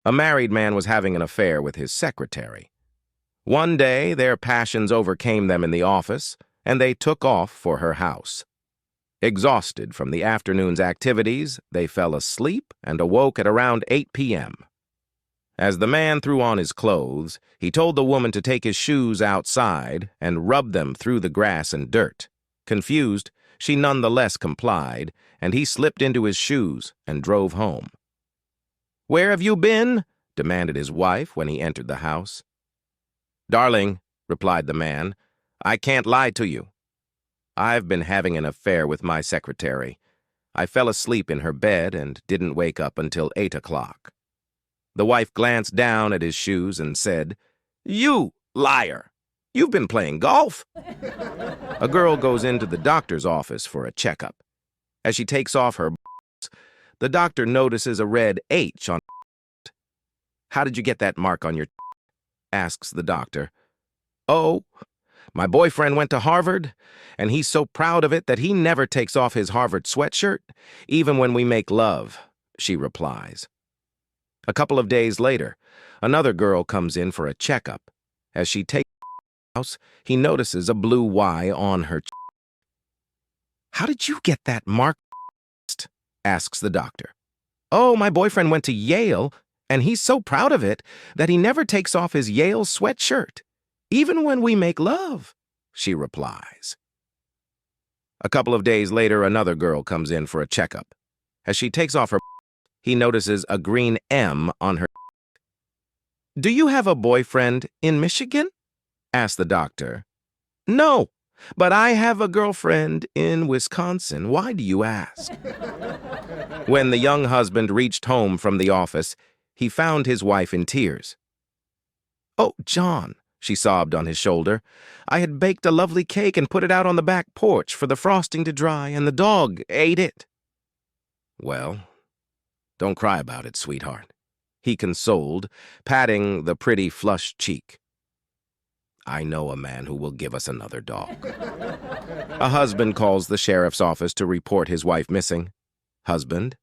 A married man was having an affair with his secretary. One day, their passions overcame them in the office, and they took off for her house. Exhausted from the afternoon's activities, they fell asleep and awoke at around 8 p.m. As the man threw on his clothes, he told the woman to take his shoes outside and rub them through the grass and dirt. Confused, she nonetheless complied, and he slipped into his shoes and drove home. "Where have you been?" demanded his wife when he entered the house. "Darling," replied the man, "I can't lie to you. I've been having an affair with my secretary. I fell asleep in her bed and didn't wake up until 8 o'clock. The wife glanced down at his shoes and said, "You liar! You've been playing golf." A girl goes into the doctor's office for a checkup. As she takes off her the doctor notices a red H on it. "How did you get that mark on your asks the doctor. "Oh, my boyfriend went to Harvard, and he's so proud of it that he never takes off his Harvard sweatshirt, even when we make love," she replies. A couple of days later, another girl comes in for a checkup. As she takes the house, he notices a blue Y on her chest. "How did you get that mark?" asks the doctor. "Oh, my boyfriend went to Yale, and he's so proud of it that he never takes off his Yale sweatshirt, even when we make love," she replies. A couple of days later, another girl comes in for a checkup. As she takes off her he notices a green M on her. "Do you have a boyfriend in Michigan?" asked the doctor. "No, but I have a girlfriend in Wisconsin. Why do you ask?" When the young husband reached home from the office, he found his wife in tears. "Oh, John," she sobbed on his shoulder, "I had baked a lovely cake and put it out on the back porch for the frosting to dry, and the dog ate it." "Well, don't cry about it, sweetheart," he consoled, patting the pretty flushed cheek. "I know a man who will give us another dog." A husband calls the sheriff's office to report his wife missing. Husband: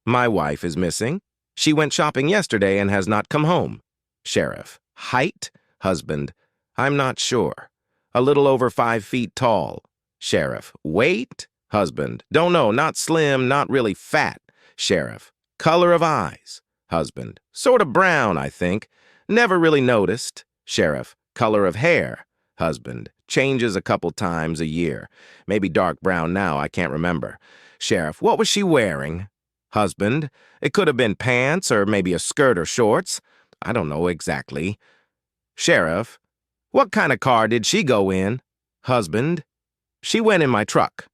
"My wife is missing. She went shopping yesterday and has not come home." Sheriff: "Height?" Husband: "I'm not sure. A little over 5 feet tall." Sheriff: "Weight?" Husband: "Don't know, not slim, not really fat." Sheriff: "Color of eyes?" Husband: "Sort of brown, I think. Never really noticed." Sheriff: "Color of hair?" Husband: "Changes a couple times a year. Maybe dark brown now, I can't remember." Sheriff: "What was she wearing?" Husband: "It could have been pants or maybe a skirt or shorts. I don't know exactly." Sheriff: "What kind of car did she go in?" Husband: "She went in my truck."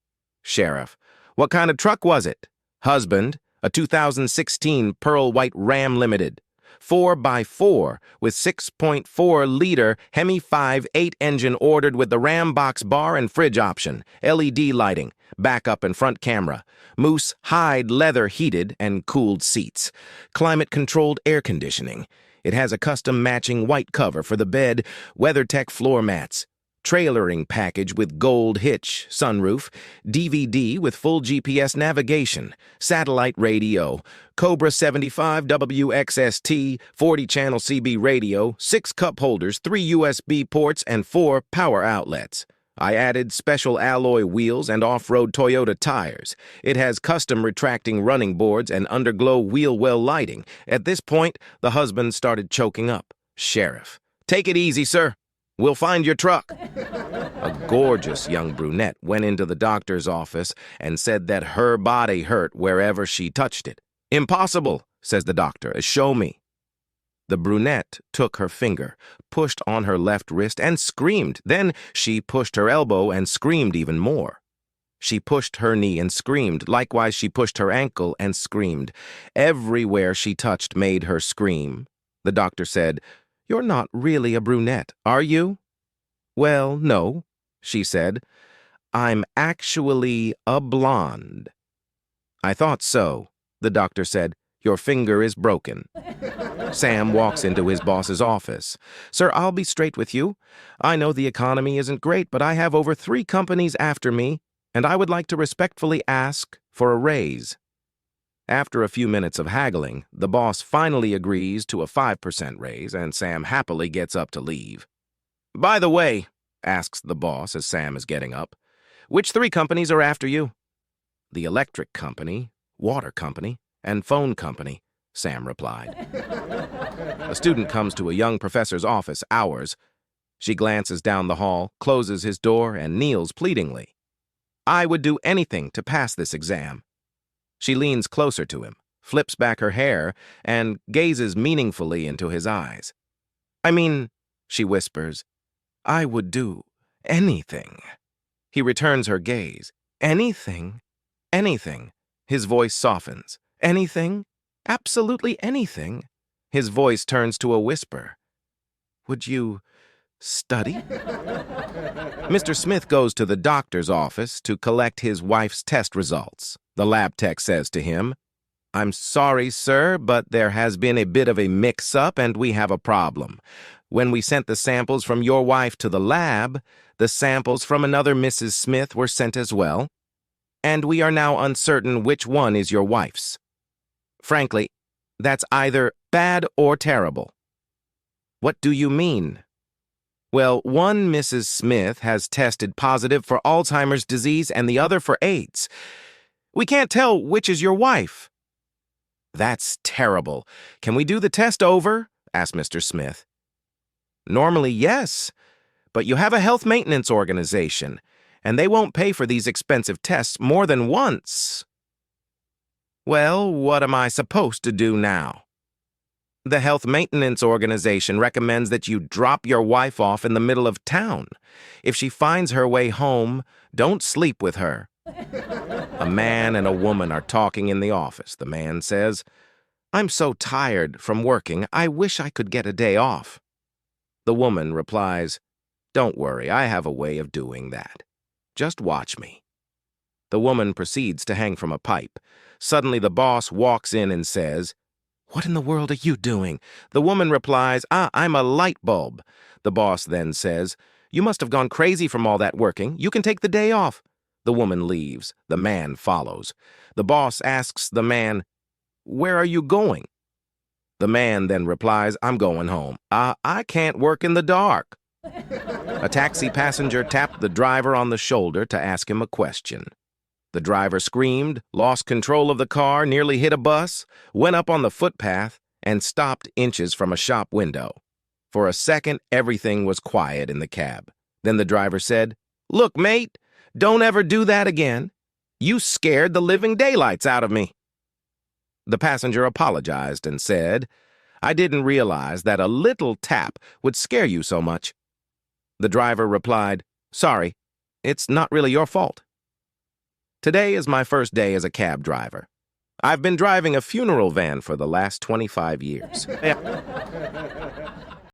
Sheriff: "What kind of truck was it?" Husband: "A 2016 Pearl White Ram Limited. 4x4 with 6.4-liter Hemi 5.8 engine ordered with the Ram box bar and fridge option, LED lighting, backup and front camera, moose hide leather heated and cooled seats, climate-controlled air conditioning. It has a custom matching white cover for the bed, WeatherTech floor mats, trailering package with gold hitch, sunroof, DVD with full GPS navigation, satellite radio, Cobra 75 WXST, 40-channel CB radio, 6 cup holders, 3 USB ports, and 4 power outlets. I added special alloy wheels and off-road Toyota tires. It has custom retracting running boards and underglow wheel well lighting. At this point, the husband started choking up. Sheriff: "Take it easy, sir. We'll find your truck." A gorgeous young brunette went into the doctor's office and said that her body hurt wherever she touched it. "Impossible," says the doctor. "Show me." The brunette took her finger, pushed on her left wrist, and screamed. Then she pushed her elbow and screamed even more. She pushed her knee and screamed. Likewise, she pushed her ankle and screamed. Everywhere she touched made her scream. The doctor said, "You're not really a brunette, are you?" "Well, no," she said. "I'm actually a blonde." "I thought so." The doctor said, "Your finger is broken." Sam walks into his boss's office. "Sir, I'll be straight with you. I know the economy isn't great, but I have over 3 companies after me, and I would like to respectfully ask for a raise." After a few minutes of haggling, the boss finally agrees to a 5% raise, and Sam happily gets up to leave. "By the way," asks the boss as Sam is getting up, "which 3 companies are after you?" "The electric company, water company, and phone company," Sam replied. A student comes to a young professor's office, hours. She glances down the hall, closes his door, and kneels pleadingly. "I would do anything to pass this exam." She leans closer to him, flips back her hair, and gazes meaningfully into his eyes. "I mean," she whispers, "I would do anything." He returns her gaze. "Anything? Anything." His voice softens. "Anything? Absolutely anything." His voice turns to a whisper. "Would you study?" Mr. Smith goes to the doctor's office to collect his wife's test results. The lab tech says to him, "I'm sorry, sir, but there has been a bit of a mix-up and we have a problem. When we sent the samples from your wife to the lab, the samples from another Mrs. Smith were sent as well, and we are now uncertain which one is your wife's. Frankly, that's either bad or terrible." "What do you mean?" "Well, one Mrs. Smith has tested positive for Alzheimer's disease and the other for AIDS. We can't tell which is your wife." "That's terrible. Can we do the test over?" asked Mr. Smith. "Normally, yes, but you have a health maintenance organization, and they won't pay for these expensive tests more than once." "Well, what am I supposed to do now?" "The health maintenance organization recommends that you drop your wife off in the middle of town. If she finds her way home, don't sleep with her." A man and a woman are talking in the office. The man says, "I'm so tired from working, I wish I could get a day off." The woman replies, "Don't worry, I have a way of doing that. Just watch me." The woman proceeds to hang from a pipe. Suddenly the boss walks in and says, "What in the world are you doing?" The woman replies, "I'm a light bulb." The boss then says, "You must have gone crazy from all that working. You can take the day off." The woman leaves. The man follows. The boss asks the man, "Where are you going?" The man then replies, "I'm going home." I can't work in the dark." A taxi passenger tapped the driver on the shoulder to ask him a question. The driver screamed, lost control of the car, nearly hit a bus, went up on the footpath, and stopped inches from a shop window. For a second, everything was quiet in the cab. Then the driver said, "Look, mate, don't ever do that again. You scared the living daylights out of me." The passenger apologized and said, "I didn't realize that a little tap would scare you so much." The driver replied, "Sorry, it's not really your fault." Today is my first day as a cab driver. I've been driving a funeral van for the last 25 years.